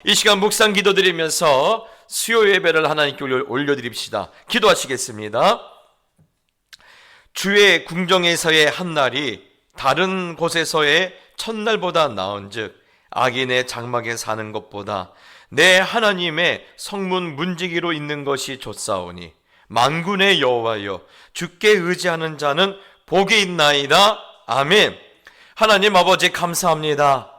이 시간 묵상 기도드리면서 수요 예배를 하나님께 올려드립시다. 기도하시겠습니다. 주의 궁정에서의 한날이 다른 곳에서의 첫날보다 나은즉 악인의 장막에 사는 것보다 내 하나님의 성문 문지기로 있는 것이 좋사오니 만군의 여호와여 주께 의지하는 자는 복이 있나이다. 아멘. 하나님 아버지 감사합니다.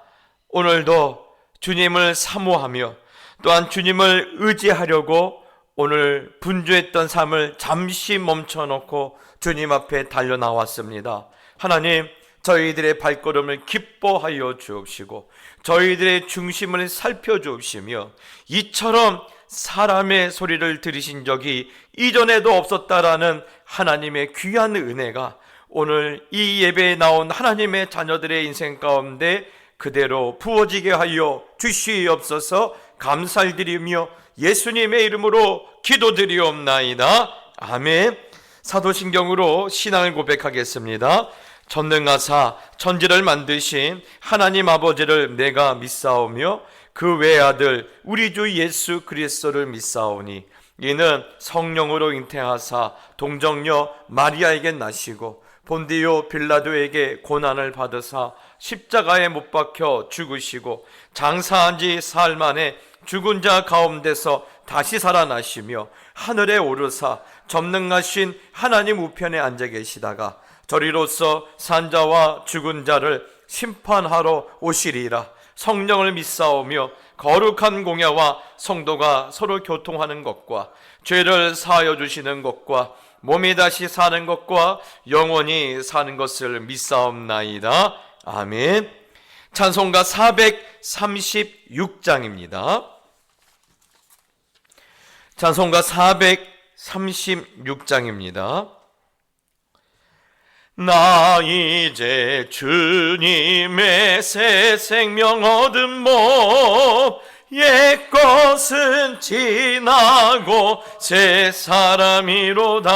오늘도 주님을 사모하며 또한 주님을 의지하려고 오늘 분주했던 삶을 잠시 멈춰놓고 주님 앞에 달려나왔습니다. 하나님, 저희들의 발걸음을 기뻐하여 주옵시고 저희들의 중심을 살펴주옵시며 이처럼 사람의 소리를 들으신 적이 이전에도 없었다라는 하나님의 귀한 은혜가 오늘 이 예배에 나온 하나님의 자녀들의 인생 가운데 그대로 부어지게 하여 주시옵소서. 감사를 드리며 예수님의 이름으로 기도드리옵나이다. 아멘. 사도신경으로 신앙을 고백하겠습니다. 전능하사 천지를 만드신 하나님 아버지를 내가 믿사오며 그 외아들 우리 주 예수 그리스도를 믿사오니 이는 성령으로 잉태하사 동정녀 마리아에게 나시고 본디오 빌라도에게 고난을 받으사 십자가에 못 박혀 죽으시고 장사한 지 사흘 만에 죽은 자 가운데서 다시 살아나시며 하늘에 오르사 전능하신 하나님 우편에 앉아 계시다가 저리로서 산자와 죽은 자를 심판하러 오시리라. 성령을 믿사오며 거룩한 공야와 성도가 서로 교통하는 것과 죄를 사하여 주시는 것과 몸이 다시 사는 것과 영원히 사는 것을 믿사옵나이다. 아멘. 찬송가 436장입니다. 찬송가 436장입니다. 나 이제 주님의 새 생명 얻은 몸 옛것은 지나고 새 사람이로다.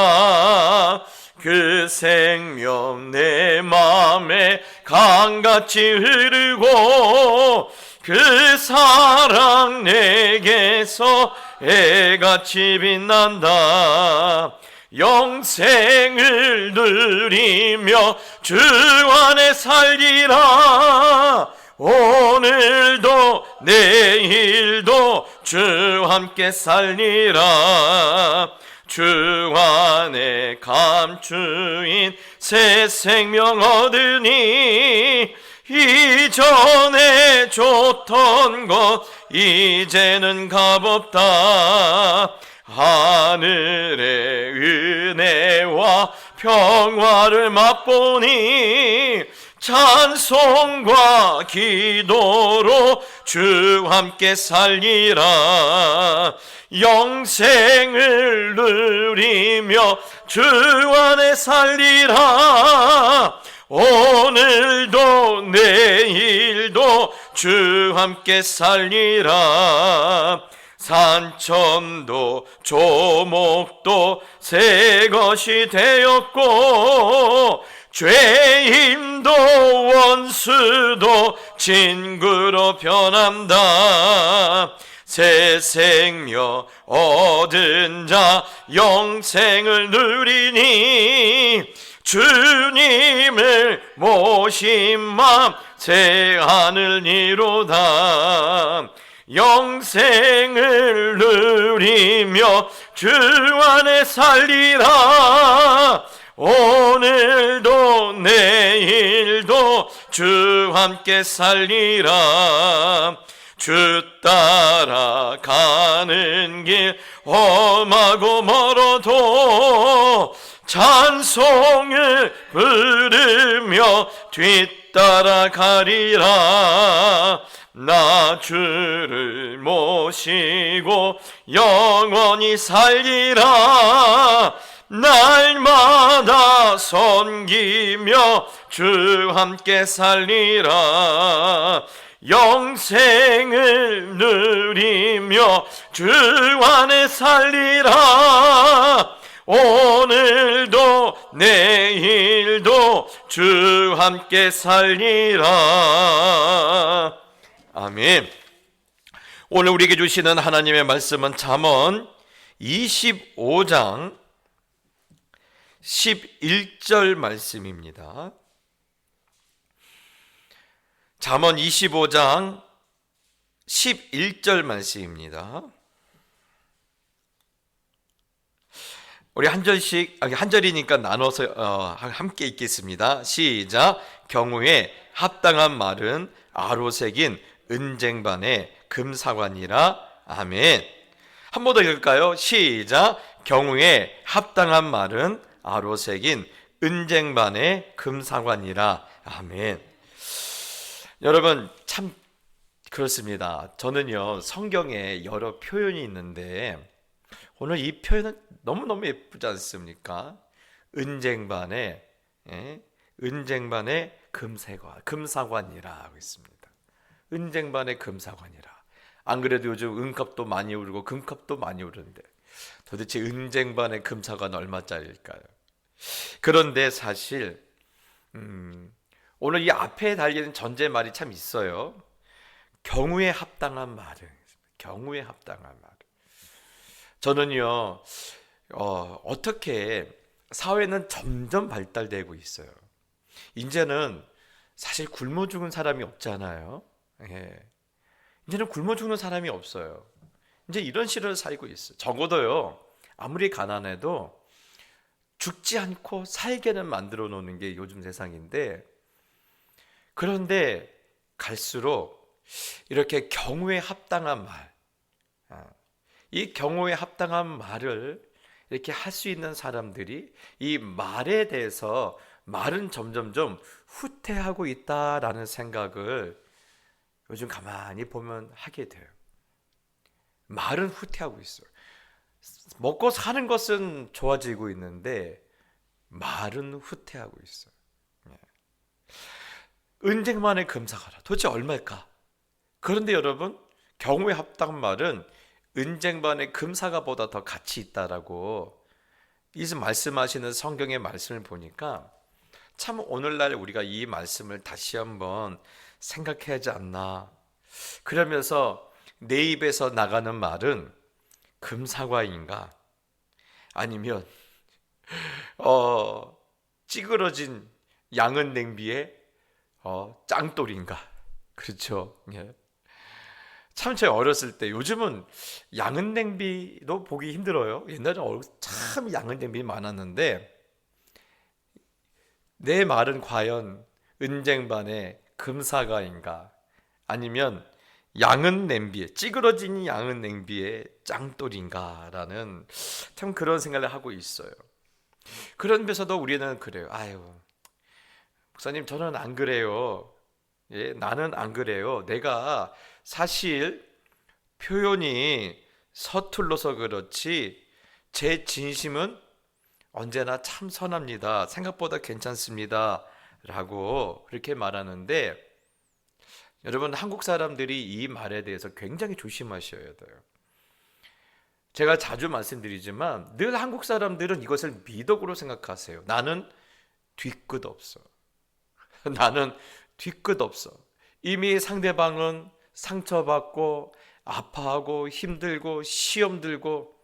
그 생명 내 맘에 강같이 흐르고 그 사랑 내게서 해같이 빛난다. 영생을 누리며 주 안에 살리라. 오늘도 내일도 주 함께 살리라. 주 안에 감추인 새 생명 얻으니 이전에 좋던 것 이제는 값없다. 하늘의 은혜와 평화를 맛보니 찬송과 기도로 주 함께 살리라. 영생을 누리며 주 안에 살리라. 오늘도 내일도 주 함께 살리라. 산천도 조목도 새 것이 되었고 죄인도 원수도 친구로 변한다. 새 생명 얻은 자 영생을 누리니 주님을 모신 맘 새 하늘이로다. 영생을 누리며 주 안에 살리라. 오늘도 내일도 주 함께 살리라. 주 따라가는 길 험하고 멀어도 찬송을 부르며 뒤따라가리라. 나 주를 모시고 영원히 살리라. 날마다 섬기며 주 함께 살리라. 영생을 누리며 주 안에 살리라. 오늘도 내일도 주 함께 살리라. 아멘. 오늘 우리에게 주시는 하나님의 말씀은 잠언 25장 11절 말씀입니다. 잠언 25장 11절 말씀입니다. 우리 한 절씩, 한 절이니까 나눠서 함께 읽겠습니다. 시작. 경우에 합당한 말은 아로 새긴 은쟁반의 금사관이라. 아멘. 한 번 더 읽을까요? 시작. 경우에 합당한 말은 아로 새긴 은쟁반의 금사관이라. 아멘. 여러분, 참 그렇습니다. 저는요, 성경에 여러 표현이 있는데 오늘 이 표현은 너무너무 예쁘지 않습니까? 은쟁반의 금사관이라 하고 있습니다. 은쟁반의 금사관이라. 안 그래도 요즘 은값도 많이 오르고 금값도 많이 오르는데 도대체 은쟁반의 금사관 얼마짜리일까요? 그런데 사실 오늘 이 앞에 달리는 전제 말이 참 있어요. 경우에 합당한 말은, 경우에 합당한 말. 저는요, 어떻게 사회는 점점 발달되고 있어요. 이제는 사실 굶어 죽은 사람이 없잖아요. 예. 이제는 굶어 죽는 사람이 없어요. 이제 이런 시대를 살고 있어요. 적어도요, 아무리 가난해도 죽지 않고 살게는 만들어 놓는 게 요즘 세상인데, 그런데 갈수록 이렇게 경우에 합당한 말, 이 경우에 합당한 말을 이렇게 할 수 있는 사람들이 이 말에 대해서 말은 점점점 후퇴하고 있다라는 생각을 요즘 가만히 보면 하게 돼요. 말은 후퇴하고 있어요. 먹고 사는 것은 좋아지고 있는데 말은 후퇴하고 있어요. 은쟁반의 금사가라. 도대체 얼마일까? 그런데 여러분, 경우에 합당한 말은 은쟁반의 금사가보다 더 가치 있다라고 이 말씀하시는 성경의 말씀을 보니까 참 오늘날 우리가 이 말씀을 다시 한번 생각해야 하지 않나. 그러면서 내 입에서 나가는 말은 금사과인가? 아니면 찌그러진 양은 냉비에 짱돌인가? 그렇죠. 예. 참 제가 어렸을 때, 요즘은 양은 냉비도 보기 힘들어요. 옛날에는 참 양은 냉비 많았는데 내 말은 과연 은쟁반의 금사과인가? 아니면 양은 냄비에, 찌그러진 양은 냉비에 짱돌인가라는 참 그런 생각을 하고 있어요. 그런 데서도 우리는 그래요. 아유, 목사님, 저는 안 그래요. 예, 나는 안 그래요. 내가 사실 표현이 서툴러서 그렇지 제 진심은 언제나 참 선합니다. 생각보다 괜찮습니다. 라고 그렇게 말하는데, 여러분, 한국 사람들이 이 말에 대해서 굉장히 조심하셔야 돼요. 제가 자주 말씀드리지만 늘 한국 사람들은 이것을 미덕으로 생각하세요. 나는 뒤끝 없어. 나는 뒤끝 없어. 이미 상대방은 상처받고 아파하고 힘들고 시험 들고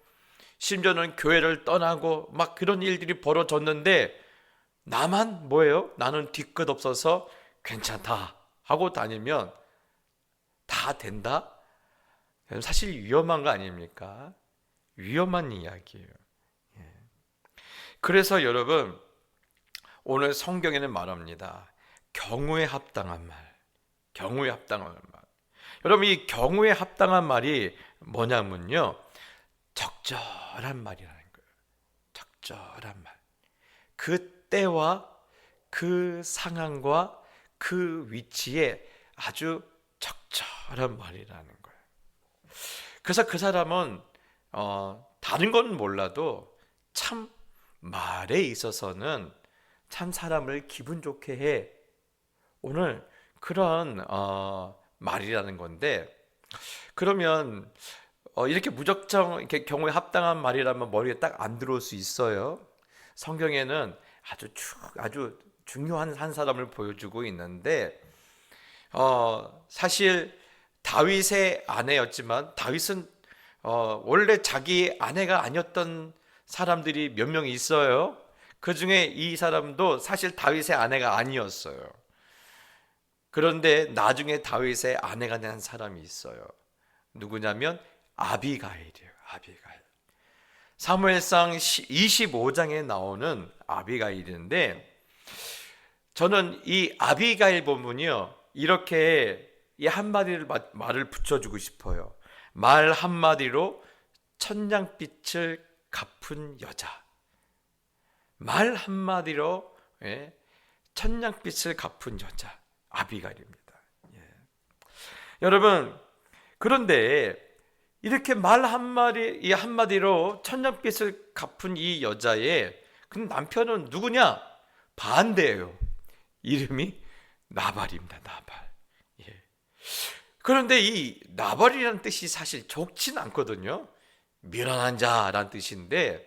심지어는 교회를 떠나고 막 그런 일들이 벌어졌는데 나만 뭐예요? 나는 뒤끝 없어서 괜찮다 하고 다니면 다 된다? 사실 위험한 거 아닙니까? 위험한 이야기예요. 그래서 여러분, 오늘 성경에는 말합니다. 경우에 합당한 말, 경우에 합당한 말. 여러분, 이 경우에 합당한 말이 뭐냐면요, 적절한 말이라는 거예요. 적절한 말. 그 때와 그 상황과 그 위치에 아주 적절한 말이라는 거예요. 그래서 그 사람은 다른 건 몰라도 참 말에 있어서는 참 사람을 기분 좋게 해. 오늘 그런 말이라는 건데, 그러면 이렇게 무작정 이렇게 경우에 합당한 말이라면 머리에 딱 안 들어올 수 있어요. 성경에는 아주 중요한 한 사람을 보여주고 있는데, 사실 다윗의 아내였지만 다윗은 원래 자기 아내가 아니었던 사람들이 몇 명 있어요. 그 중에 이 사람도 사실 다윗의 아내가 아니었어요. 그런데 나중에 다윗의 아내가 된 사람이 있어요. 누구냐면 아비가일이에요. 아비가일. 사무엘상 25장에 나오는 아비가일인데, 저는 이 아비가일 본문이요, 이렇게 이 한마디를 말을 붙여주고 싶어요. 말 한마디로 천냥빛을 갚은 여자. 말 한마디로 천냥빛을 갚은 여자, 아비가일입니다. 여러분, 그런데 이렇게 말 한마디, 이 한마디로 천냥빛을 갚은 이 여자의 그 남편은 누구냐? 반대예요. 이름이 나발입니다. 나발. 그런데 이 나발이라는 뜻이 사실 좋진 않거든요. 미련한 자라는 뜻인데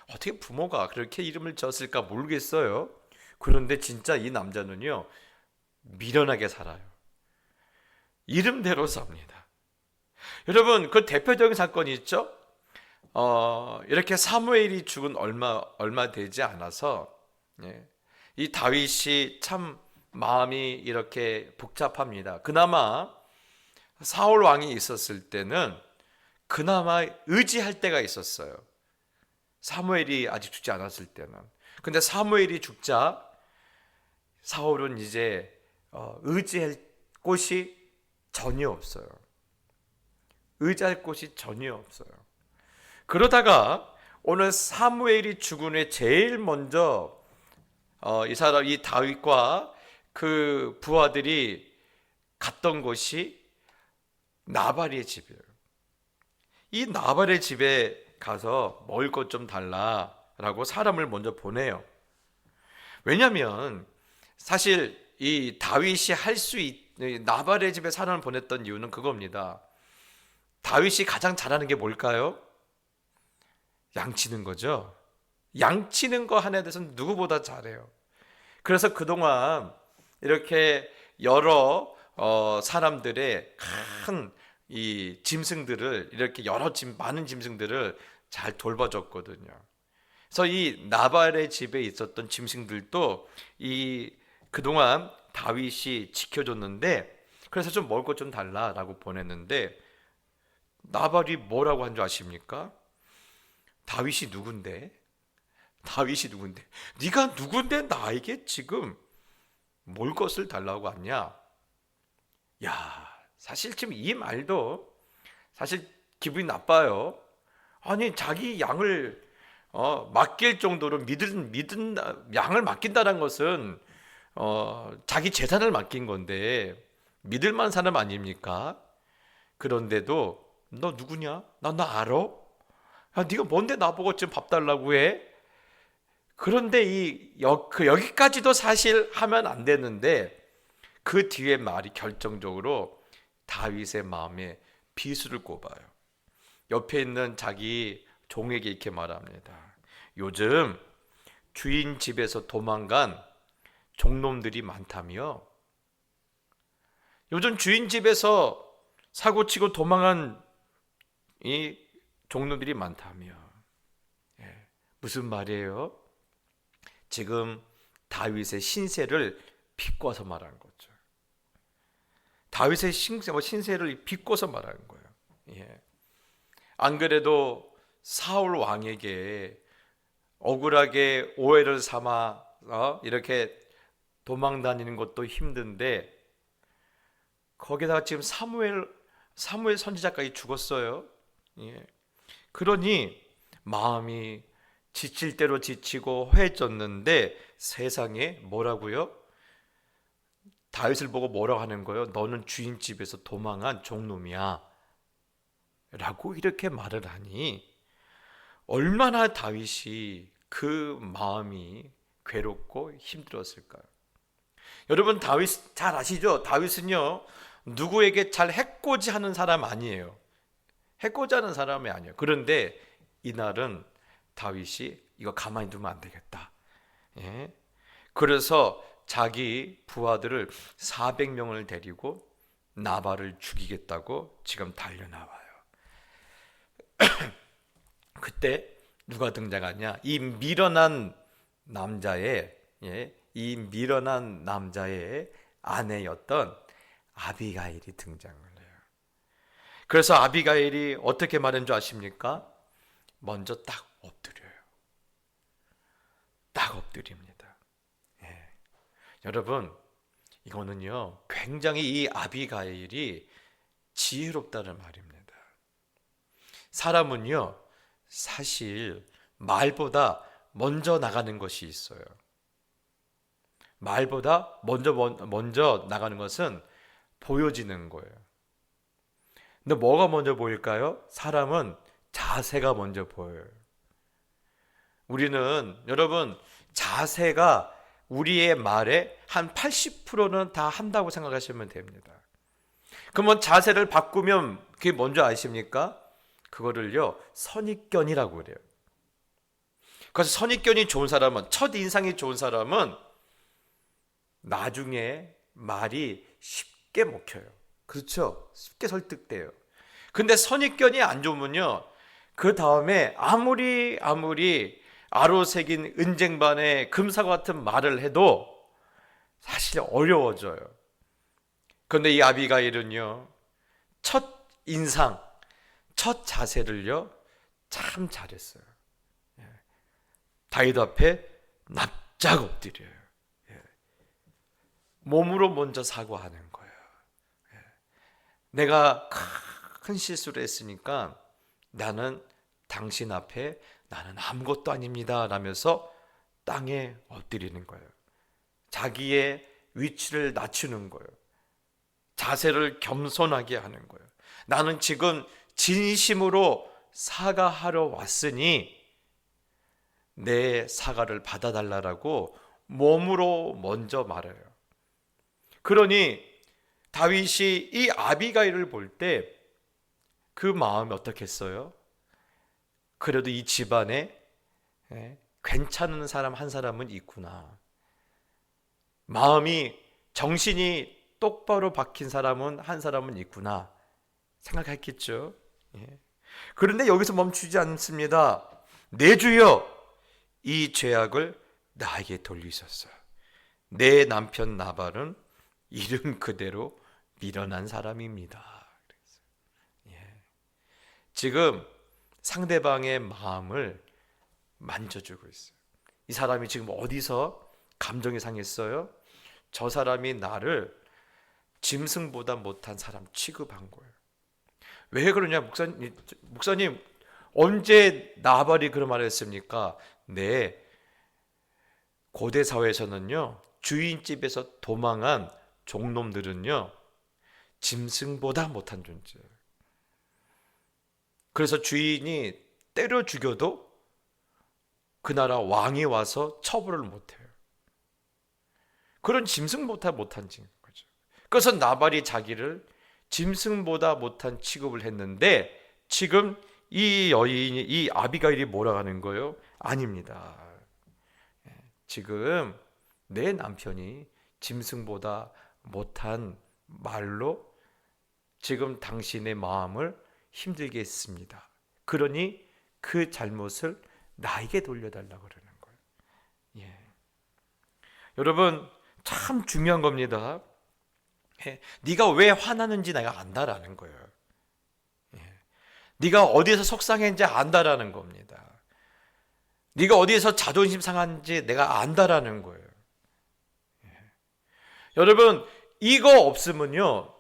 어떻게 부모가 그렇게 이름을 지었을까 모르겠어요. 그런데 진짜 이 남자는요, 미련하게 살아요. 이름대로 삽니다. 여러분, 그 대표적인 사건이 있죠. 이렇게 사무엘이 죽은 얼마 되지 않아서 이 다윗이 참 마음이 이렇게 복잡합니다. 그나마 사울 왕이 있었을 때는 그나마 의지할 때가 있었어요. 사무엘이 아직 죽지 않았을 때는. 근데 사무엘이 죽자 사울은 이제 의지할 곳이 전혀 없어요. 의지할 곳이 전혀 없어요. 그러다가 오늘 사무엘이 죽은 후에 제일 먼저 이 다윗과 그 부하들이 갔던 곳이 나발의 집이에요. 이 나발의 집에 가서 먹을 것 좀 달라라고 사람을 먼저 보내요. 왜냐하면 사실 이 다윗이 나발의 집에 사람을 보냈던 이유는 그겁니다. 다윗이 가장 잘하는 게 뭘까요? 양치는 거죠. 양치는 거 하나에 대해서는 누구보다 잘해요. 그래서 그동안 이렇게 여러 사람들의 큰 이 짐승들을, 이렇게 많은 짐승들을 잘 돌봐줬거든요. 그래서 이 나발의 집에 있었던 짐승들도 그동안 다윗이 지켜줬는데, 그래서 좀 먹을 것 좀 달라라고 보냈는데, 나발이 뭐라고 한 줄 아십니까? 다윗이 누군데? 네가 누군데 나에게 지금 먹을 것을 달라고 하냐? 야, 사실 지금 이 말도 사실 기분이 나빠요. 아니, 자기 양을 맡길 정도로 양을 맡긴다는 것은 자기 재산을 맡긴 건데 믿을 만한 사람 아닙니까? 그런데도 너 누구냐? 나 너 알아? 야, 네가 뭔데 나보고 지금 밥 달라고 해? 그런데 여기까지도 사실 하면 안 되는데, 그 뒤에 말이 결정적으로 다윗의 마음에 비수를 꼽아요. 옆에 있는 자기 종에게 이렇게 말합니다. 요즘 주인 집에서 도망간 종놈들이 많다며. 요즘 주인 집에서 사고치고 도망한 이 종놈들이 많다며. 무슨 말이에요? 지금 다윗의 신세를 비꼬아서 말하는 거죠. 다윗의 신세를 비꼬아서 말하는 거예요. 안 그래도 사울 왕에게 억울하게 오해를 삼아 이렇게 도망 다니는 것도 힘든데, 거기다가 지금 사무엘 선지자까지 죽었어요. 그러니 마음이 지칠 대로 지치고 허해졌는데, 세상에 뭐라고요? 다윗을 보고 뭐라고 하는 거예요? 너는 주인 집에서 도망한 종놈이야 라고 이렇게 말을 하니, 얼마나 다윗이 그 마음이 괴롭고 힘들었을까요? 여러분, 다윗 잘 아시죠? 다윗은요, 누구에게 잘 해코지하는 사람 아니에요. 해코지하는 사람이 아니에요. 그런데 이날은 다윗이 이거 가만히 두면 안 되겠다. 그래서 자기 부하들을 400명을 데리고 나발을 죽이겠다고 지금 달려나와요. 그때 누가 등장하냐? 이 미련한 남자의 아내였던 아비가일이 등장을 해요. 그래서 아비가일이 어떻게 말한 줄 아십니까? 먼저 딱 엎드려요. 딱 엎드립니다. 여러분, 이거는요 굉장히 이 아비가일이 지혜롭다는 말입니다. 사람은요 사실 말보다 먼저 나가는 것이 있어요. 말보다 먼저 나가는 것은 보여지는 거예요. 근데 뭐가 먼저 보일까요? 사람은 자세가 먼저 보여요. 우리는 여러분 자세가 우리의 말에 한 80%는 다 한다고 생각하시면 됩니다. 그러면 자세를 바꾸면 그게 뭔지 아십니까? 그거를요 선입견이라고 그래요. 그래서 선입견이 좋은 사람은, 첫인상이 좋은 사람은 나중에 말이 쉽게 먹혀요. 그렇죠? 쉽게 설득돼요. 근데 선입견이 안 좋으면요 그 다음에 아무리 아로새긴 은쟁반에 금사과 같은 말을 해도 사실 어려워져요. 그런데 이 아비가일은요 첫 인상, 첫 자세를요 참 잘했어요. 다윗 앞에 납작 엎드려요. 몸으로 먼저 사과하는 거예요. 내가 큰 실수를 했으니까 나는 당신 앞에 나는 아무것도 아닙니다 라면서 땅에 엎드리는 거예요. 자기의 위치를 낮추는 거예요. 자세를 겸손하게 하는 거예요. 나는 지금 진심으로 사과하러 왔으니 내 사과를 받아달라고 몸으로 먼저 말해요. 그러니 다윗이 이 아비가일을 볼 때 그 마음이 어떻겠어요? 그래도 이 집안에 괜찮은 사람 한 사람은 있구나. 마음이 정신이 똑바로 박힌 사람은 한 사람은 있구나 생각했겠죠. 그런데 여기서 멈추지 않습니다. 내 주여 이 죄악을 나에게 돌리셨어요. 내 남편 나발은 이름 그대로 미련한 사람입니다. 지금 상대방의 마음을 만져주고 있어요. 이 사람이 지금 어디서 감정이 상했어요? 저 사람이 나를 짐승보다 못한 사람 취급한 거예요. 왜 그러냐? 목사님 언제 나발이 그런 말을 했습니까? 네, 고대 사회에서는요 주인집에서 도망한 종놈들은요 짐승보다 못한 존재예요. 그래서 주인이 때려 죽여도 그 나라 왕이 와서 처벌을 못해요. 그런 짐승보다 못한 거죠. 그래서 나발이 자기를 짐승보다 못한 취급을 했는데 지금 이 여인이, 이 아비가일이 뭐라고 하는 거예요? 아닙니다. 지금 내 남편이 짐승보다 못한 말로 지금 당신의 마음을 힘들게 했습니다. 그러니 그 잘못을 나에게 돌려달라고 그러는 거예요. 여러분 참 중요한 겁니다. 네가 왜 화나는지 내가 안다라는 거예요. 네가 어디에서 속상했는지 안다라는 겁니다. 네가 어디에서 자존심 상한지 내가 안다라는 거예요. 여러분 이거 없으면요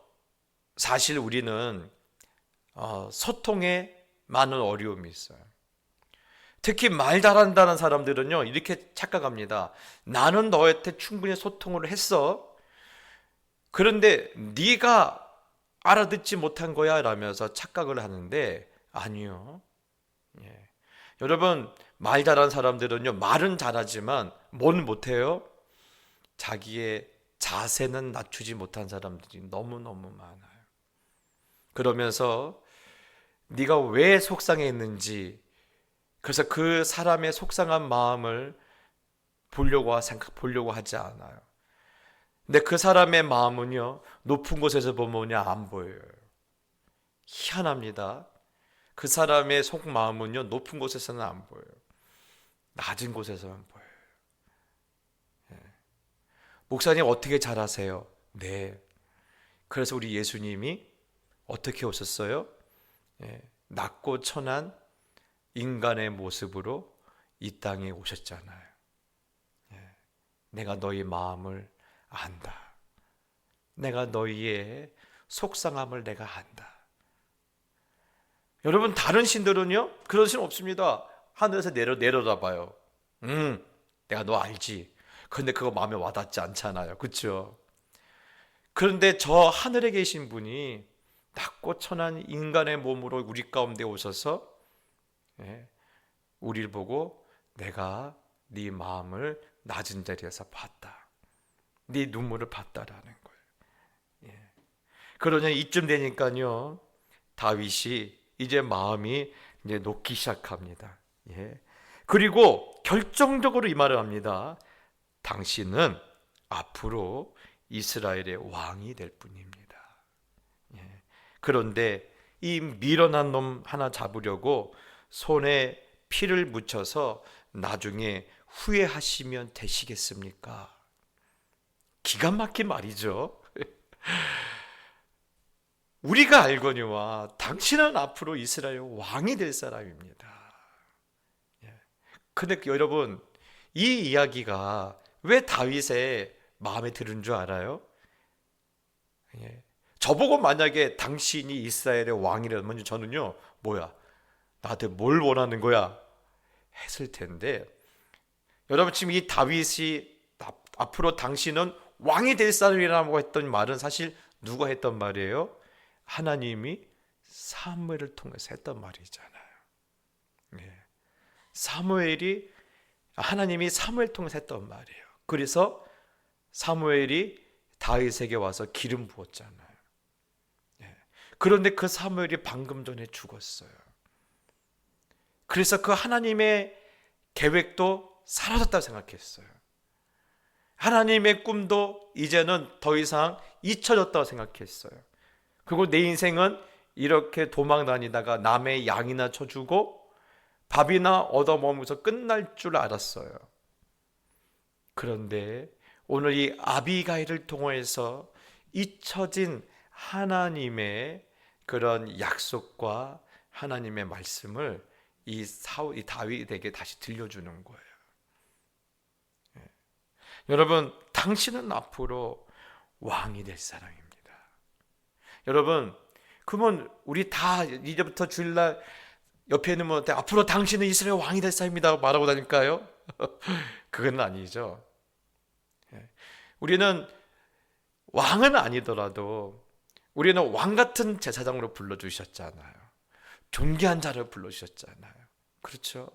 사실 우리는 소통에 많은 어려움이 있어요. 특히 말 잘한다는 사람들은요 이렇게 착각합니다. 나는 너한테 충분히 소통을 했어. 그런데 네가 알아듣지 못한 거야 라면서 착각을 하는데 아니요. 여러분 말 잘하는 사람들은요 말은 잘하지만 뭘 못해요? 자기의 자세는 낮추지 못한 사람들이 너무너무 많아요. 그러면서 네가 왜 속상했는지, 그래서 그 사람의 속상한 마음을 보려고 하지 않아요. 근데 그 사람의 마음은요, 높은 곳에서 보면요 안 보여요. 희한합니다. 그 사람의 속마음은요 높은 곳에서는 안 보여요. 낮은 곳에서만 보여요. 목사님 어떻게 잘하세요? 네. 그래서 우리 예수님이 어떻게 오셨어요? 낮고 천한 인간의 모습으로 이 땅에 오셨잖아요. 내가 너희 마음을 안다. 내가 너희의 속상함을 내가 안다. 여러분 다른 신들은요 그런 신 없습니다. 하늘에서 내려다봐요. 내가 너 알지. 그런데 그거 마음에 와닿지 않잖아요. 그렇죠? 그런데 저 하늘에 계신 분이 낮고 천한 인간의 몸으로 우리 가운데 오셔서 우리를 보고 내가 네 마음을 낮은 자리에서 봤다. 네 눈물을 봤다라는 거예요. 그러냐 이쯤 되니까요 다윗이 이제 마음이 이제 녹기 시작합니다. 그리고 결정적으로 이 말을 합니다. 당신은 앞으로 이스라엘의 왕이 될 뿐입니다. 그런데 이 미련한 놈 하나 잡으려고 손에 피를 묻혀서 나중에 후회하시면 되시겠습니까? 기가 막힌 말이죠. 우리가 알거니와 당신은 앞으로 이스라엘 왕이 될 사람입니다. 근데 여러분 이 이야기가 왜 다윗의 마음에 드는 줄 알아요? 저보고 만약에 당신이 이스라엘의 왕이라면 저는요 뭐야 나한테 뭘 원하는 거야 했을 텐데 여러분 지금 이 다윗이 앞으로 당신은 왕이 될 사람이라고 했던 말은 사실 누가 했던 말이에요? 하나님이 사무엘을 통해서 했던 말이잖아요. 하나님이 사무엘 통해서 했던 말이에요. 그래서 사무엘이 다윗에게 와서 기름 부었잖아요. 그런데 그 사무엘이 방금 전에 죽었어요. 그래서 그 하나님의 계획도 사라졌다고 생각했어요. 하나님의 꿈도 이제는 더 이상 잊혀졌다고 생각했어요. 그리고 내 인생은 이렇게 도망 다니다가 남의 양이나 쳐주고 밥이나 얻어먹으면서 끝날 줄 알았어요. 그런데 오늘 이 아비가일을 통해서 잊혀진 하나님의 그런 약속과 하나님의 말씀을 이 다윗에게 다시 들려주는 거예요. 여러분, 당신은 앞으로 왕이 될 사람입니다. 여러분, 그러면 우리 다 이제부터 주일날 옆에 있는 분한테 앞으로 당신은 이스라엘 왕이 될 사람입니다 말하고 다닐까요? 그건 아니죠. 우리는 왕은 아니더라도 우리는 왕 같은 제사장으로 불러주셨잖아요. 존귀한 자를 불러주셨잖아요. 그렇죠?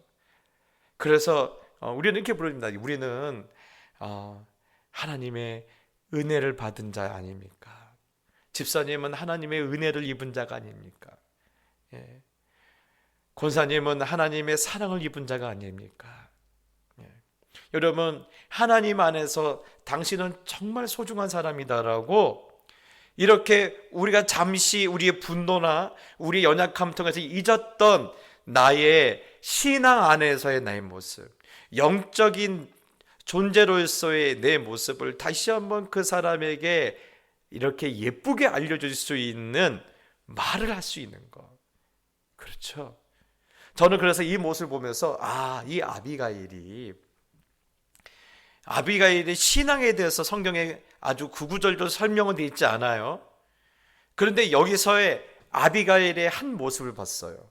그래서 우리는 이렇게 부릅니다. 우리는 하나님의 은혜를 받은 자 아닙니까? 집사님은 하나님의 은혜를 입은 자가 아닙니까? 권사님은 하나님의 사랑을 입은 자가 아닙니까? 여러분, 하나님 안에서 당신은 정말 소중한 사람이다라고 이렇게 우리가 잠시 우리의 분노나 우리의 연약함 통해서 잊었던 나의 신앙 안에서의 나의 모습, 영적인 존재로서의 내 모습을 다시 한번 그 사람에게 이렇게 예쁘게 알려줄 수 있는 말을 할 수 있는 것. 그렇죠? 저는 그래서 이 모습을 보면서 이 아비가일이 신앙에 대해서 성경에 아주 구구절절 설명은 되어 있지 않아요. 그런데 여기서의 아비가일의 한 모습을 봤어요.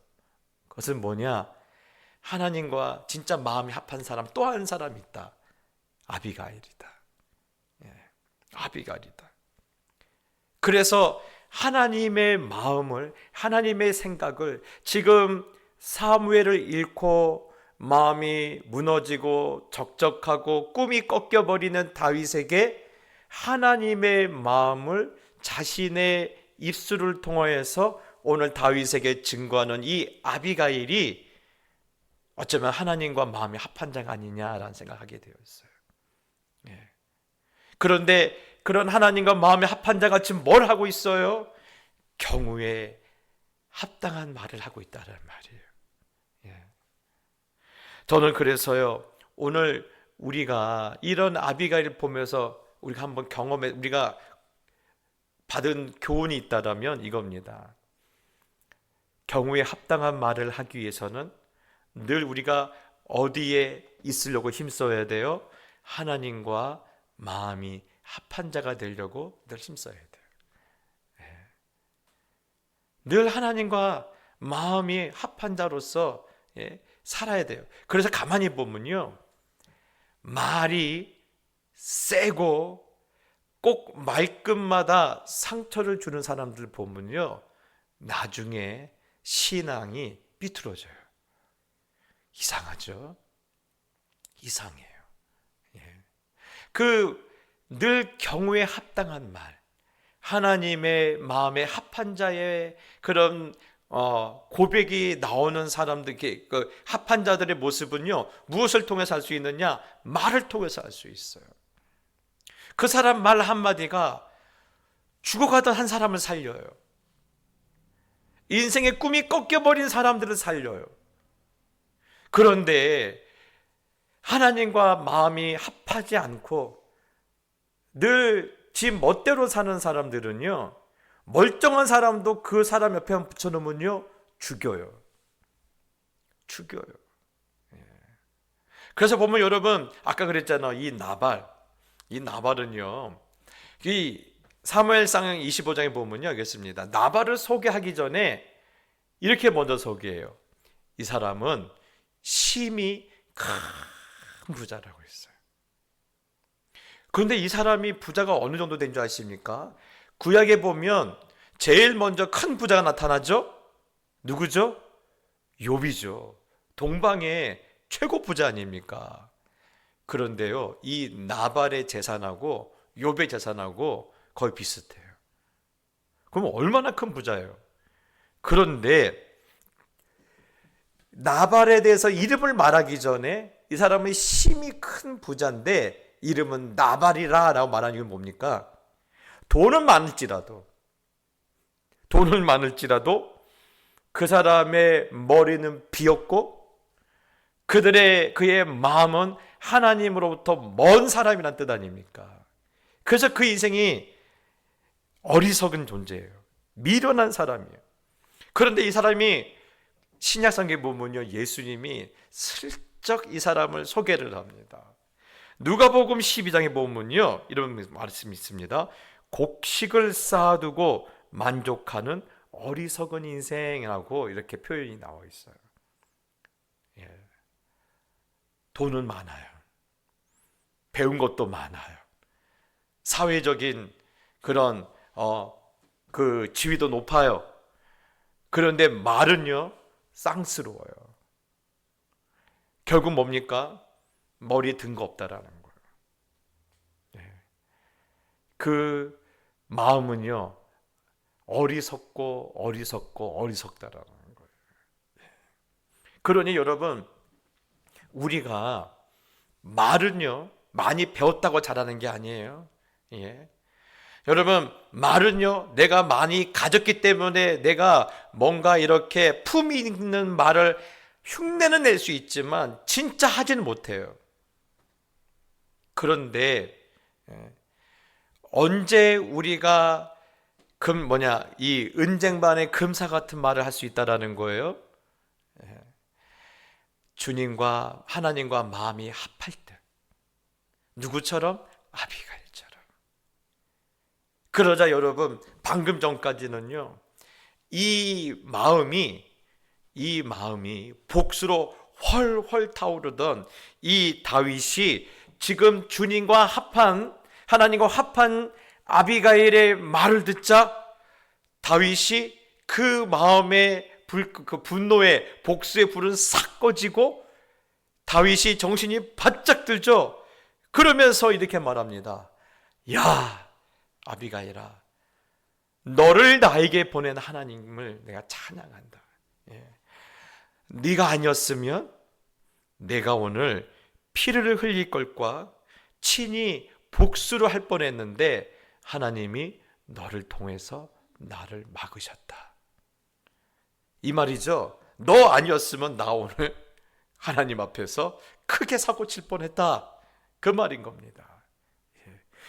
그것은 뭐냐? 하나님과 진짜 마음이 합한 사람 또 한 사람이 있다. 아비가일이다. 아비가일이다. 그래서 하나님의 마음을, 하나님의 생각을 지금 사무엘을 잃고 마음이 무너지고 적적하고 꿈이 꺾여버리는 다윗에게 하나님의 마음을 자신의 입술을 통하여서 오늘 다윗에게 증거하는 이 아비가일이 어쩌면 하나님과 마음이 합한 자가 아니냐라는 생각하게 되었어요. 그런데 그런 하나님과 마음에 합한 자가 지금 뭘 하고 있어요? 경우에 합당한 말을 하고 있다는 말이에요. 예. 저는 그래서요, 오늘 우리가 이런 아비가일을 보면서 우리가 한번 우리가 받은 교훈이 있다면 이겁니다. 경우에 합당한 말을 하기 위해서는 늘 우리가 어디에 있으려고 힘써야 돼요? 하나님과 마음이 합한 자가 되려고 늘 힘써야 돼요. 늘 하나님과 마음이 합한 자로서 살아야 돼요. 그래서 가만히 보면요, 말이 세고 꼭 말끝마다 상처를 주는 사람들 보면요, 나중에 신앙이 삐뚤어져요. 이상하죠? 이상해요. 늘 경우에 합당한 말, 하나님의 마음에 합한 자의 그런 고백이 나오는 사람들, 그 합한 자들의 모습은요, 무엇을 통해서 알 수 있느냐? 말을 통해서 알 수 있어요. 그 사람 말 한마디가 죽어가던 한 사람을 살려요. 인생의 꿈이 꺾여버린 사람들을 살려요. 그런데 하나님과 마음이 합하지 않고 늘 지 멋대로 사는 사람들은요, 멀쩡한 사람도 그 사람 옆에 붙여놓으면요, 죽여요. 그래서 보면 여러분, 아까 그랬잖아요, 이 나발은요, 이 사무엘상 25장에 보면요, 알겠습니다. 나발을 소개하기 전에 이렇게 먼저 소개해요. 이 사람은 심히 큰 부자라고 했어요. 그런데 이 사람이 부자가 어느 정도 된 줄 아십니까? 구약에 보면 제일 먼저 큰 부자가 나타나죠? 누구죠? 욥이죠. 동방의 최고 부자 아닙니까? 그런데요, 이 나발의 재산하고 욥의 재산하고 거의 비슷해요. 그럼 얼마나 큰 부자예요? 그런데 나발에 대해서 이름을 말하기 전에 이 사람은 심히 큰 부자인데 이름은 나발이라 라고 말하는 게 뭡니까? 돈은 많을지라도 그 사람의 머리는 비었고 그의 마음은 하나님으로부터 먼 사람이란 뜻 아닙니까? 그래서 그 인생이 어리석은 존재예요. 미련한 사람이에요. 그런데 이 사람이 신약성경에 보면요, 예수님이 슬쩍 이 사람을 소개를 합니다. 누가복음 12장에 보면요, 이런 말씀이 있습니다. 곡식을 쌓아두고 만족하는 어리석은 인생이라고 이렇게 표현이 나와 있어요. 돈은 많아요. 배운 것도 많아요. 사회적인 그런 그 지위도 높아요. 그런데 말은요, 쌍스러워요. 결국 뭡니까? 머리에 든 거 없다라는 거예요. 그 마음은요, 어리석다라는 거예요. 그러니 여러분, 우리가 말은요, 많이 배웠다고 잘하는 게 아니에요. 여러분, 말은요, 내가 많이 가졌기 때문에 내가 뭔가 이렇게 품위 있는 말을 흉내는 낼 수 있지만 진짜 하지는 못해요. 그런데 언제 우리가 이 은쟁반의 금사 같은 말을 할 수 있다라는 거예요? 주님과 하나님과 마음이 합할 때. 누구처럼? 아비가일처럼. 그러자 여러분, 방금 전까지는요, 이 마음이 복수로 헐헐 타오르던 이 다윗이 지금 주님과 하나님과 합한 아비가일의 말을 듣자 다윗이 그 마음의 그 분노의 복수의 불은 싹 꺼지고 다윗이 정신이 바짝 들죠. 그러면서 이렇게 말합니다. 야, 아비가일아, 너를 나에게 보낸 하나님을 내가 찬양한다. 네가 아니었으면 내가 오늘 피를 흘릴 것과 친히 복수를 할 뻔했는데 하나님이 너를 통해서 나를 막으셨다. 이 말이죠. 너 아니었으면 나 오늘 하나님 앞에서 크게 사고 칠 뻔했다. 그 말인 겁니다.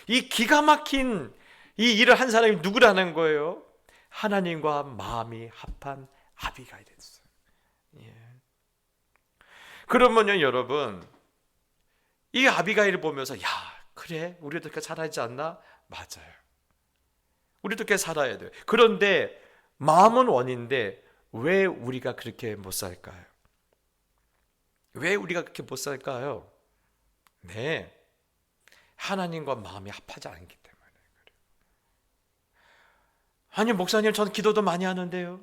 이 기가 막힌 이 일을 한 사람이 누구라는 거예요? 하나님과 마음이 합한 아비가일이었어요. 그러면요 여러분, 이 아비가일을 보면서 야 그래 우리도 그렇게 살아야지 않나? 맞아요. 우리도 그렇게 살아야 돼요. 그런데 마음은 원인데 왜 우리가 그렇게 못 살까요? 왜 우리가 그렇게 못 살까요? 네, 하나님과 마음이 합하지 않기 때문에 그래요. 아니 목사님 저는 기도도 많이 하는데요,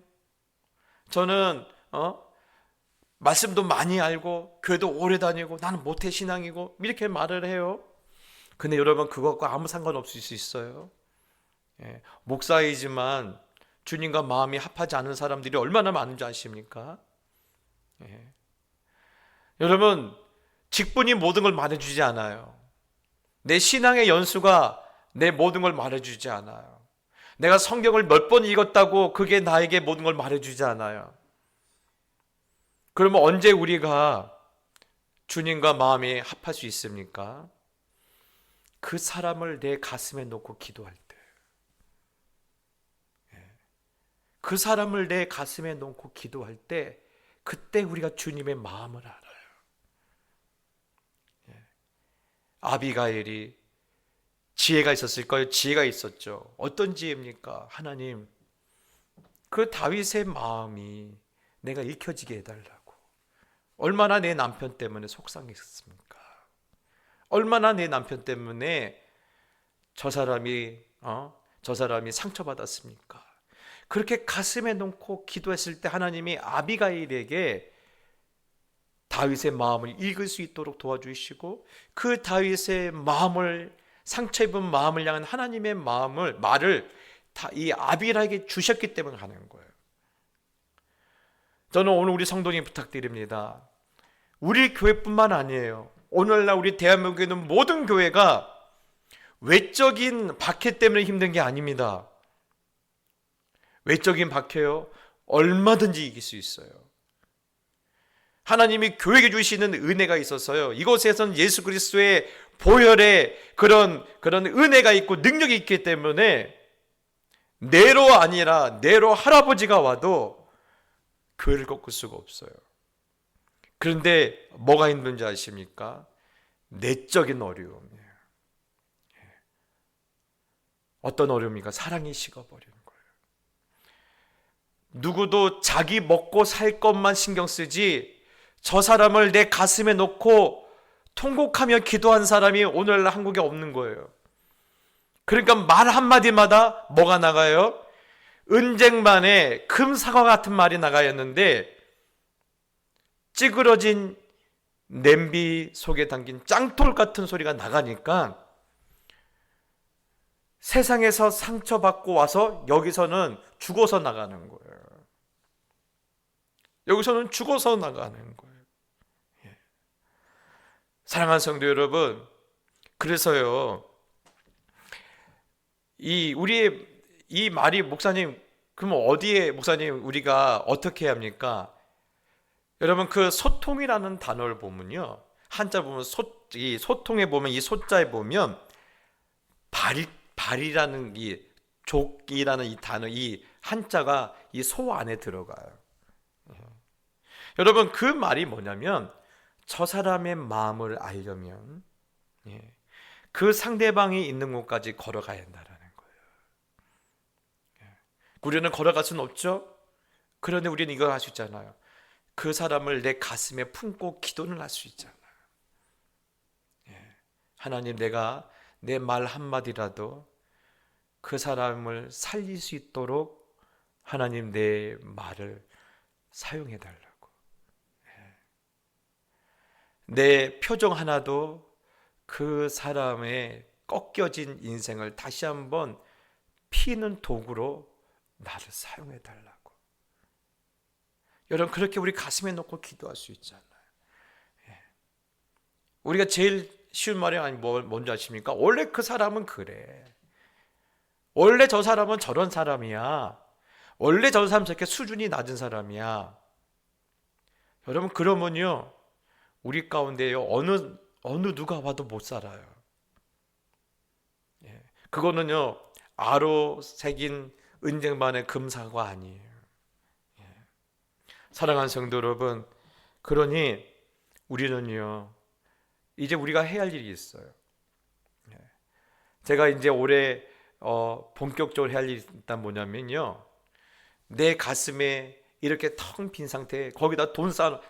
저는 말씀도 많이 알고 교회도 오래 다니고 나는 모태신앙이고 이렇게 말을 해요. 근데 여러분 그것과 아무 상관없을 수 있어요. 목사이지만 주님과 마음이 합하지 않은 사람들이 얼마나 많은지 아십니까? 여러분 직분이 모든 걸 말해주지 않아요. 내 신앙의 연수가 내 모든 걸 말해주지 않아요. 내가 성경을 몇 번 읽었다고 그게 나에게 모든 걸 말해주지 않아요. 그러면 언제 우리가 주님과 마음이 합할 수 있습니까? 그 사람을 내 가슴에 놓고 기도할 때, 그 사람을 내 가슴에 놓고 기도할 때, 그때 우리가 주님의 마음을 알아요. 아비가일이 지혜가 있었을까요? 지혜가 있었죠. 어떤 지혜입니까? 하나님, 그 다윗의 마음이 내가 읽혀지게 해달라고. 얼마나 내 남편 때문에 속상했습니까? 얼마나 내 남편 때문에 저 사람이 상처받았습니까? 그렇게 가슴에 놓고 기도했을 때 하나님이 아비가일에게 다윗의 마음을 읽을 수 있도록 도와주시고, 그 다윗의 마음을, 상처 입은 마음을 향한 하나님의 말을 이 아비가일에게 주셨기 때문에 하는 거예요. 저는 오늘 우리 성도님 부탁드립니다. 우리 교회뿐만 아니에요. 오늘날 우리 대한민국에 있는 모든 교회가 외적인 박해 때문에 힘든 게 아닙니다. 외적인 박해요, 얼마든지 이길 수 있어요. 하나님이 교회에 주시는 은혜가 있어서요, 이곳에선 예수 그리스도의 보혈의 그런 은혜가 있고 능력이 있기 때문에 내로 아니라 내로 할아버지가 와도 교회를 꺾을 수가 없어요. 그런데 뭐가 힘든지 아십니까? 내적인 어려움이에요. 어떤 어려움입니까? 사랑이 식어버리는 거예요. 누구도 자기 먹고 살 것만 신경 쓰지 저 사람을 내 가슴에 놓고 통곡하며 기도한 사람이 오늘날 한국에 없는 거예요. 그러니까 말 한마디마다 뭐가 나가요? 은쟁반에 금사과 같은 말이 나가야 했는데 찌그러진 냄비 속에 담긴 짱돌 같은 소리가 나가니까 세상에서 상처받고 와서 여기서는 죽어서 나가는 거예요. 여기서는 죽어서 나가는 거예요. 사랑하는 성도 여러분, 그래서요, 우리의 이 말이 목사님, 그러면 어디에 목사님 우리가 어떻게 해야 합니까? 여러분 그 소통이라는 단어를 보면요, 한자 보면 이 소통에 보면 이 소자에 보면 발이라는 이 족이라는 이 단어, 이 한자가 이 소 안에 들어가요. 여러분 그 말이 뭐냐면 저 사람의 마음을 알려면 그 상대방이 있는 곳까지 걸어가야 한다라는 거예요. 우리는 걸어갈 수는 없죠. 그런데 우리는 이거 할 수 있잖아요. 그 사람을 내 가슴에 품고 기도는 할 수 있잖아요. 하나님, 내가 내 말 한마디라도 그 사람을 살릴 수 있도록 하나님 내 말을 사용해 달라고. 내 표정 하나도 그 사람의 꺾여진 인생을 다시 한번 피는 도구로 나를 사용해 달라고. 여러분 그렇게 우리 가슴에 놓고 기도할 수 있잖아요. 우리가 제일 쉬운 말이 아니 뭔지 아십니까? 원래 그 사람은 그래. 원래 저 사람은 저런 사람이야. 원래 저 사람 저렇게 수준이 낮은 사람이야. 여러분, 그러면요, 우리 가운데요, 어느 누가 봐도 못 살아요. 예. 그거는요, 아로 새긴 은쟁반의 금사가 아니에요. 예. 사랑하는 성도 여러분, 그러니 우리는요, 이제 우리가 해야 할 일이 있어요. 예. 제가 이제 올해 본격적으로 해야 할 일이 있단 뭐냐면요, 내 가슴에 이렇게 텅 빈 상태에 거기다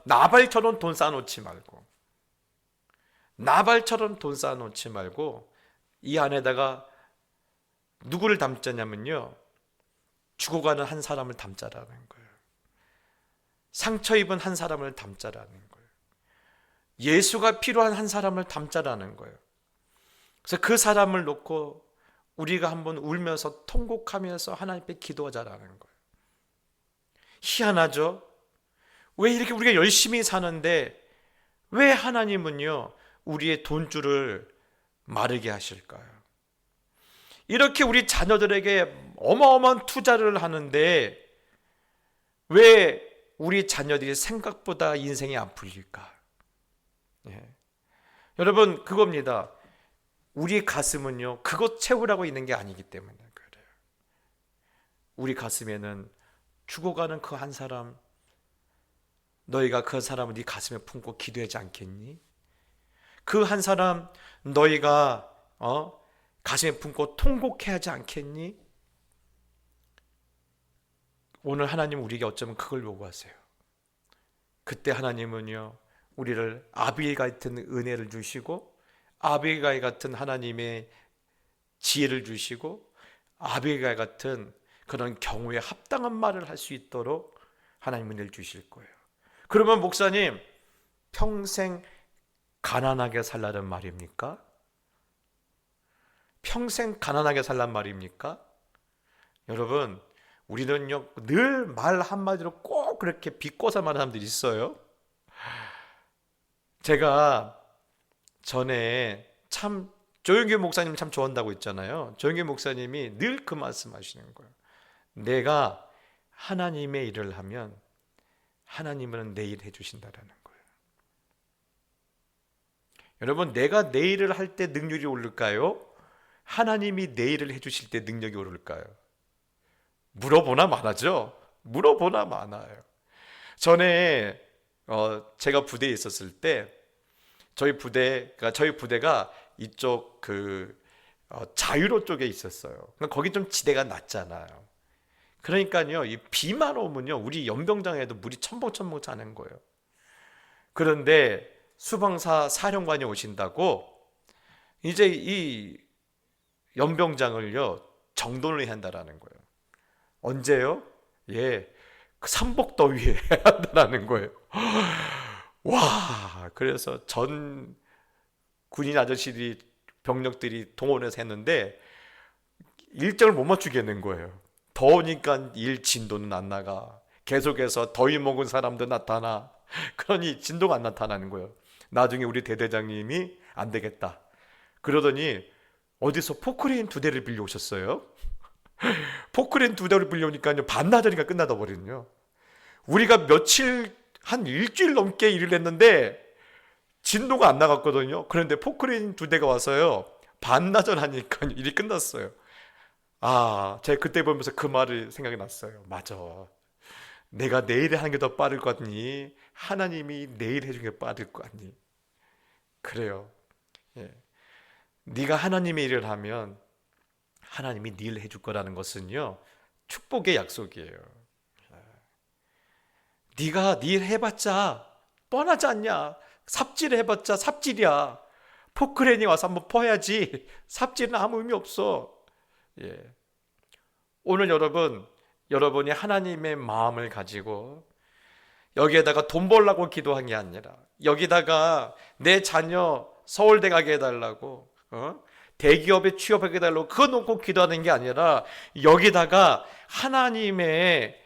나발처럼 돈 쌓아놓지 말고, 이 안에다가 누구를 담자냐면요, 죽어가는 한 사람을 담자라는 거예요. 상처 입은 한 사람을 담자라는 거예요. 예수가 필요한 한 사람을 담자라는 거예요. 그래서 그 사람을 놓고 우리가 한번 울면서 통곡하면서 하나님께 기도하자라는 거예요. 희한하죠? 왜 이렇게 우리가 열심히 사는데 왜 하나님은요, 우리의 돈줄을 마르게 하실까요? 이렇게 우리 자녀들에게 어마어마한 투자를 하는데 왜 우리 자녀들이 생각보다 인생이 안 풀릴까? 예. 여러분, 그겁니다. 우리 가슴은요, 그것 채우라고 있는 게 아니기 때문에 그래요. 우리 가슴에는 죽어가는 그 한 사람, 너희가 그 사람을 네 가슴에 품고 기도하지 않겠니? 그 한 사람 너희가 가슴에 품고 통곡해야 하지 않겠니? 오늘 하나님 우리에게 어쩌면 그걸 요구하세요. 그때 하나님은요, 우리를 아비일 같은 은혜를 주시고, 아비가일 같은 하나님의 지혜를 주시고, 아비가일 같은 그런 경우에 합당한 말을 할 수 있도록 하나님은 은혜를 주실 거예요. 그러면 목사님, 평생 가난하게 살라는 말입니까? 평생 가난하게 살란 말입니까? 여러분, 우리는요, 늘 말 한마디로 꼭 그렇게 비꼬서 말하는 사람들이 있어요. 제가 전에 참 조영규 목사님 참 좋아한다고 했잖아요. 조영규 목사님이 늘 그 말씀하시는 거예요. 내가 하나님의 일을 하면 하나님은 내 일 해주신다라는 거예요. 여러분, 내가 내 일을 할 때 능력이 오를까요? 하나님이 내 일을 해주실 때 능력이 오를까요? 물어보나 마나죠. 물어보나 마나요. 전에 제가 부대에 있었을 때 저희 부대가 이쪽 자유로 쪽에 있었어요. 그러니까 거기 좀 지대가 낮잖아요. 그러니까요, 이 비만 오면요, 우리 연병장에도 물이 첨벙첨벙 차는 거예요. 그런데 수방사 사령관이 오신다고 이제 이 연병장을요, 정돈을 해야 한다라는 거예요. 언제요? 예, 그 삼복더위에 해야 한다라는 거예요. 와, 그래서 전 군인 아저씨들이, 병력들이 동원해서 했는데 일정을 못 맞추겠는 거예요. 더우니까 일 진도는 안 나가. 계속해서 더위 먹은 사람도 나타나. 그러니 진도가 안 나타나는 거예요. 나중에 우리 대대장님이 안 되겠다 그러더니 어디서 포크레인 2대를 빌려오셨어요. 포크레인 2대를 빌려오니까요, 반나절이가 끝나다 버리거든요. 우리가 한 일주일 넘게 일을 했는데 진도가 안 나갔거든요. 그런데 포크레인 2대가 와서요, 반나절 하니까 일이 끝났어요. 제가 그때 보면서 그 말이 생각이 났어요. 맞아. 내가 내일 하는 게 더 빠를 것 같니? 하나님이 내일 해준 게 빠를 것 같니? 그래요. 예. 네가 하나님의 일을 하면 하나님이 네 일을 해줄 거라는 것은요, 축복의 약속이에요. 네가 네 일 해봤자 뻔하지 않냐? 삽질 해봤자 삽질이야. 포크레인이 와서 한번 퍼야지. 삽질은 아무 의미 없어. 예. 오늘 여러분이 하나님의 마음을 가지고 여기에다가 돈 벌라고 기도한 게 아니라, 여기다가 내 자녀 서울대 가게 해달라고, 대기업에 취업하게 해달라고 그거 놓고 기도하는 게 아니라, 여기다가 하나님의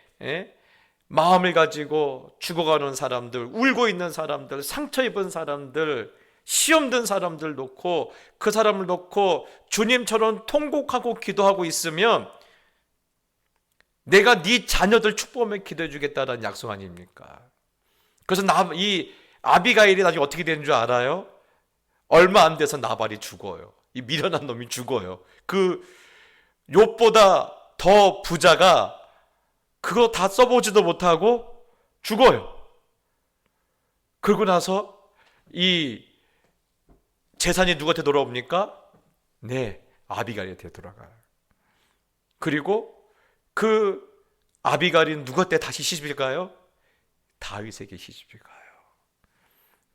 마음을 가지고 죽어가는 사람들, 울고 있는 사람들, 상처 입은 사람들, 시험 든 사람들 놓고 그 사람을 놓고 주님처럼 통곡하고 기도하고 있으면 내가 네 자녀들 축복하며 기도해 주겠다라는 약속 아닙니까? 그래서 이 아비가일이 나중에 어떻게 되는 줄 알아요? 얼마 안 돼서 나발이 죽어요. 이 미련한 놈이 죽어요. 그 욥보다 더 부자가 그거 다 써보지도 못하고 죽어요. 그러고 나서 이 재산이 누구한테 돌아옵니까? 네, 아비가일한테 돌아가요. 그리고 그 아비가일이 누구한테 다시 시집이 가요? 다윗에게 시집이 가요.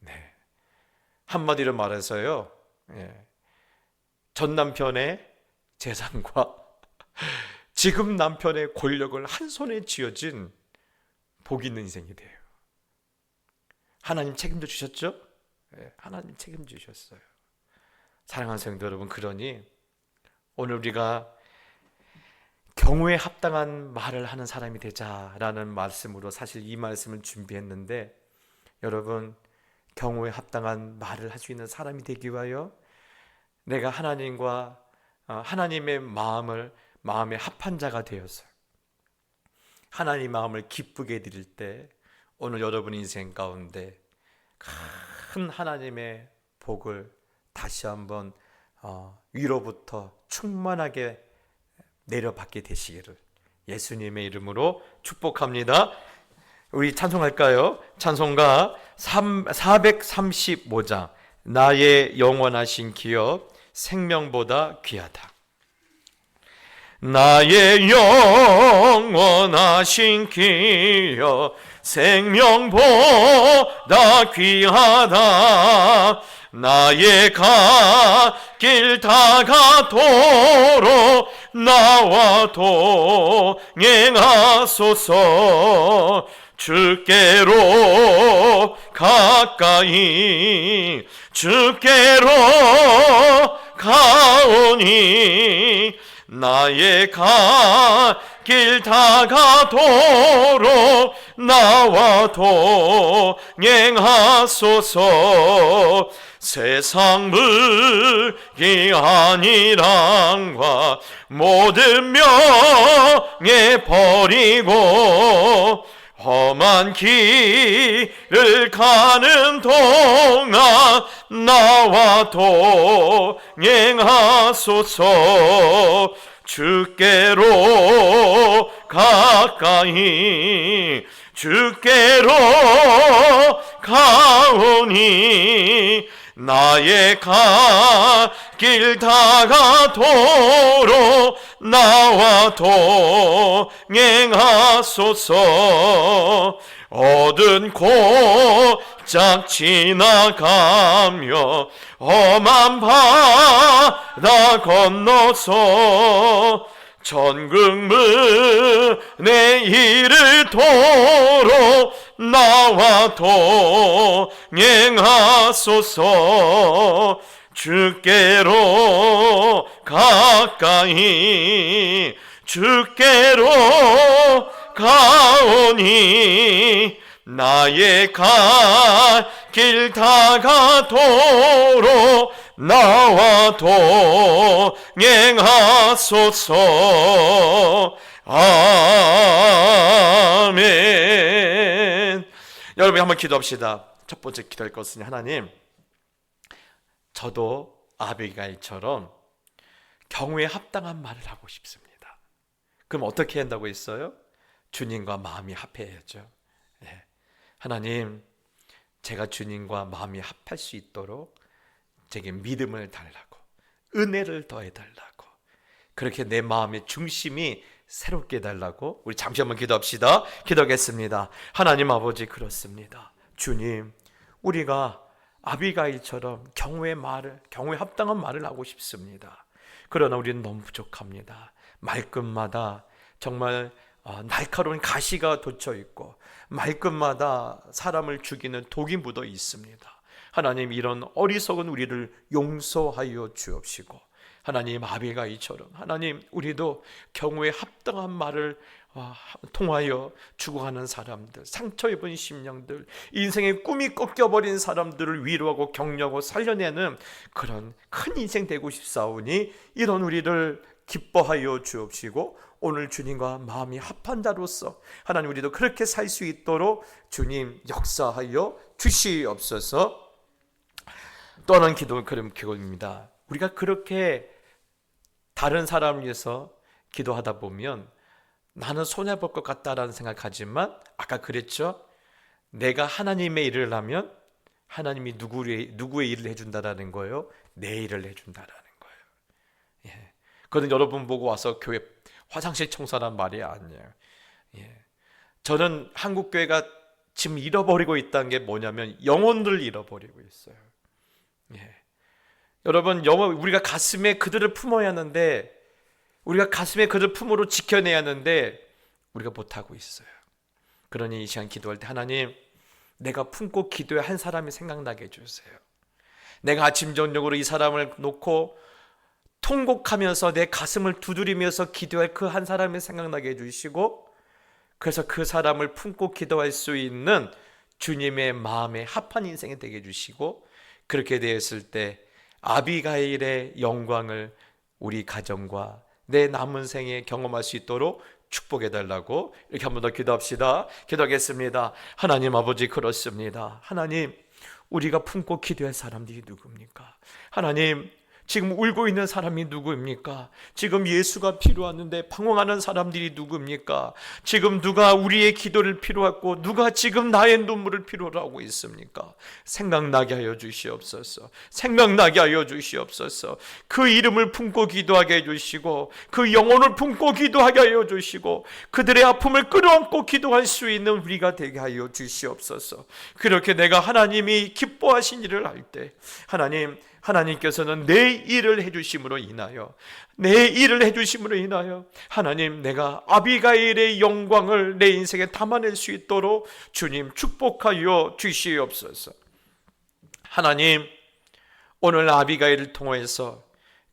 네, 한마디로 말해서요, 전 남편의 재산과 지금 남편의 권력을 한 손에 쥐어진 복 있는 인생이 돼요. 하나님 책임져 주셨죠? 하나님 책임져 주셨어요. 사랑하는 성도 여러분, 그러니 오늘 우리가 경우에 합당한 말을 하는 사람이 되자라는 말씀으로 사실 이 말씀을 준비했는데, 여러분, 경우에 합당한 말을 할 수 있는 사람이 되기 위하여 내가 하나님과 하나님의 마음에 합한 자가 되어서 하나님 마음을 기쁘게 드릴 때 오늘 여러분 인생 가운데 큰 하나님의 복을 다시 한번 위로부터 충만하게 내려받게 되시기를 예수님의 이름으로 축복합니다. 우리 찬송할까요? 찬송가 435장 나의 영원하신 기업 생명보다 귀하다. 나의 영원하신 기업 생명보다 귀하다. 나의 갈 길 다가도록 나와 동행하소서. 주께로 가까이 주께로 가오니 나의 갈 길 다가도록 나와 동행하소서. 세상 물기 아니랑과 모든 명예 버리고 험한 길을 가는 동안 나와 동행하소서. 주께로 가까이 주께로 가오니 나의 갈 길 다가도록 나와 동행하소서. 어두운 골짝 지나가며 험한 바다 건너서 천국문에 이르도록 나와 동행하소서. 주께로 가까이 주께로 가오니 나의 갈 길 다가도록 나와 동행하소서. 아멘. 여러분 한번 기도합시다. 첫 번째 기도할 것은 하나님, 저도 아비가일처럼 경우에 합당한 말을 하고 싶습니다. 그럼 어떻게 한다고 했어요? 주님과 마음이 합해야죠. 하나님, 제가 주님과 마음이 합할 수 있도록 제게 믿음을 달라고 은혜를 더해달라고 그렇게 내 마음의 중심이 새롭게 해달라고 우리 잠시 한번 기도합시다. 기도하겠습니다. 하나님 아버지, 그렇습니다. 주님, 우리가 아비가일처럼 경우에 합당한 말을 하고 싶습니다. 그러나 우리는 너무 부족합니다. 말끝마다 정말 날카로운 가시가 돋쳐 있고 말끝마다 사람을 죽이는 독이 묻어 있습니다. 하나님, 이런 어리석은 우리를 용서하여 주옵시고, 하나님 아비가일처럼 하나님 우리도 경우에 합당한 말을 통하여 죽어가는 사람들, 상처 입은 심령들, 인생의 꿈이 꺾여버린 사람들을 위로하고 격려하고 살려내는 그런 큰 인생 되고 싶사오니 이런 우리를 기뻐하여 주옵시고 오늘 주님과 마음이 합한 자로서 하나님 우리도 그렇게 살 수 있도록 주님 역사하여 주시옵소서. 또 하나는 기도입니다. 우리가 그렇게 다른 사람을 위해서 기도하다 보면 나는 손해볼 것 같다라는 생각하지만 아까 그랬죠? 내가 하나님의 일을 하면 하나님이 누구의 일을 해준다라는 거예요? 내 일을 해준다라는 거예요. 예. 그건 여러분 보고 와서 교회 화장실 청소하란 말이 아니에요. 예. 저는 한국 교회가 지금 잃어버리고 있다는 게 뭐냐면 영혼들을 잃어버리고 있어요. 예. 여러분, 우리가 가슴에 그들을 품어야 하는데, 우리가 가슴에 그들을 품으로 지켜내야 하는데 우리가 못하고 있어요. 그러니 이 시간 기도할 때 하나님, 내가 품고 기도해 한 사람이 생각나게 해주세요. 내가 아침 저녁으로 이 사람을 놓고 통곡하면서 내 가슴을 두드리면서 기도할 그 한 사람이 생각나게 해주시고, 그래서 그 사람을 품고 기도할 수 있는 주님의 마음에 합한 인생이 되게 해주시고, 그렇게 되었을 때 아비가일의 영광을 우리 가정과 내 남은 생에 경험할 수 있도록 축복해 달라고 이렇게 한 번 더 기도합시다. 기도하겠습니다. 하나님 아버지, 그렇습니다. 하나님, 우리가 품고 기도할 사람들이 누굽니까? 하나님, 지금 울고 있는 사람이 누구입니까? 지금 예수가 필요하는데 방황하는 사람들이 누구입니까? 지금 누가 우리의 기도를 필요하고 누가 지금 나의 눈물을 필요로 하고 있습니까? 생각나게 하여 주시옵소서. 생각나게 하여 주시옵소서. 그 이름을 품고 기도하게 해주시고 그 영혼을 품고 기도하게 하여 주시고 그들의 아픔을 끌어안고 기도할 수 있는 우리가 되게 하여 주시옵소서. 그렇게 내가 하나님이 기뻐하신 일을 할 때 하나님께서는 내 일을 해주심으로 인하여 하나님, 내가 아비가일의 영광을 내 인생에 담아낼 수 있도록 주님 축복하여 주시옵소서. 하나님, 오늘 아비가일을 통해서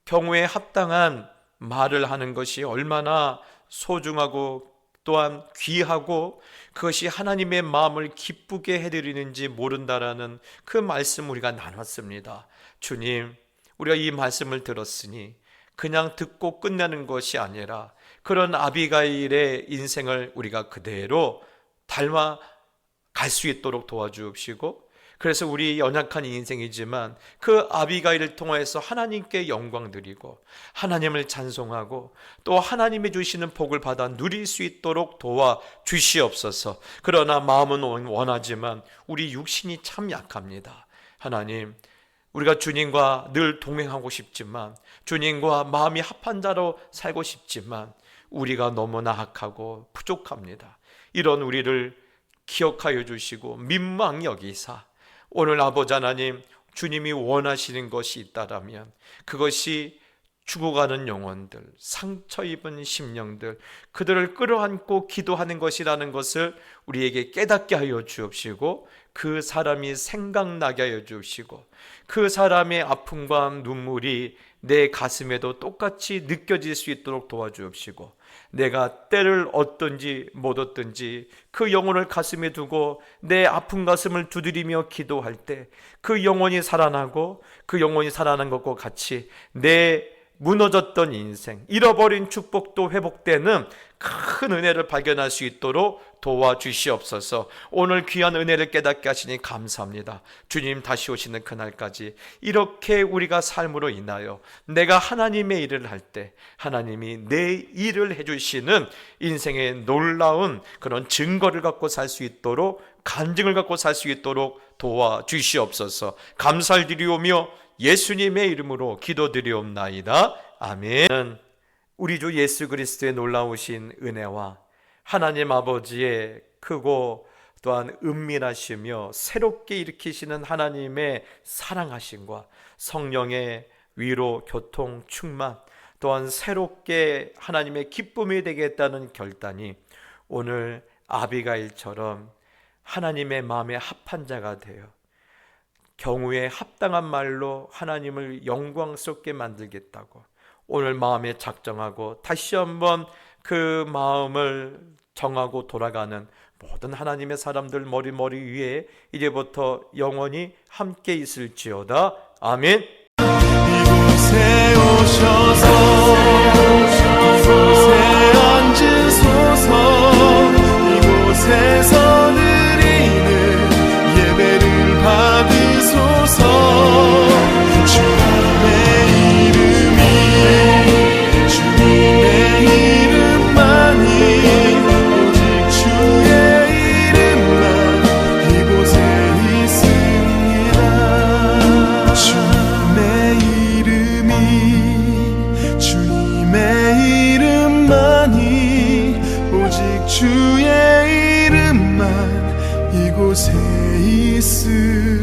경우에 합당한 말을 하는 것이 얼마나 소중하고 또한 귀하고 그것이 하나님의 마음을 기쁘게 해드리는지 모른다라는 그 말씀 우리가 나눴습니다. 주님, 우리가 이 말씀을 들었으니 그냥 듣고 끝내는 것이 아니라 그런 아비가일의 인생을 우리가 그대로 닮아 갈 수 있도록 도와주옵시고, 그래서 우리 연약한 인생이지만 그 아비가일을 통해서 하나님께 영광 드리고 하나님을 찬송하고 또 하나님이 주시는 복을 받아 누릴 수 있도록 도와주시옵소서. 그러나 마음은 원하지만 우리 육신이 참 약합니다. 하나님, 우리가 주님과 늘 동행하고 싶지만 주님과 마음이 합한 자로 살고 싶지만 우리가 너무나 악하고 부족합니다. 이런 우리를 기억하여 주시고 민망히 여기사 오늘 아버지 하나님, 주님이 원하시는 것이 있다라면 그것이 죽어가는 영혼들, 상처 입은 심령들, 그들을 끌어안고 기도하는 것이라는 것을 우리에게 깨닫게 하여 주옵시고 그 사람이 생각나게 하여 주시고 그 사람의 아픔과 눈물이 내 가슴에도 똑같이 느껴질 수 있도록 도와주옵시고, 내가 때를 얻든지 못 얻든지 그 영혼을 가슴에 두고 내 아픈 가슴을 두드리며 기도할 때 그 영혼이 살아나고 그 영혼이 살아난 것과 같이 내 무너졌던 인생, 잃어버린 축복도 회복되는 큰 은혜를 발견할 수 있도록 도와주시옵소서. 오늘 귀한 은혜를 깨닫게 하시니 감사합니다. 주님 다시 오시는 그날까지 이렇게 우리가 삶으로 인하여 내가 하나님의 일을 할 때 하나님이 내 일을 해주시는 인생의 놀라운 그런 증거를 갖고 살 수 있도록, 간증을 갖고 살 수 있도록 도와주시옵소서. 감사를 드리오며 예수님의 이름으로 기도드리옵나이다. 아멘. 우리 주 예수 그리스도의 놀라우신 은혜와 하나님 아버지의 크고 또한 은밀하시며 새롭게 일으키시는 하나님의 사랑하심과 성령의 위로, 교통, 충만, 또한 새롭게 하나님의 기쁨이 되겠다는 결단이 오늘 아비가일처럼 하나님의 마음에 합한 자가 되어 경우에 합당한 말로 하나님을 영광스럽게 만들겠다고 오늘 마음에 작정하고 다시 한번 그 마음을 정하고 돌아가는 모든 하나님의 사람들 머리 위에 이제부터 영원히 함께 있을지어다. 아멘. 이곳에 오셔서 이곳에 앉으소서. 이곳에서 드리는 예배를 받으소서. 주님의 이름만이 오직 주의 이름만 이곳에 있습니다. 주님의 이름만이 오직 주의 이름만 이곳에 있습니다.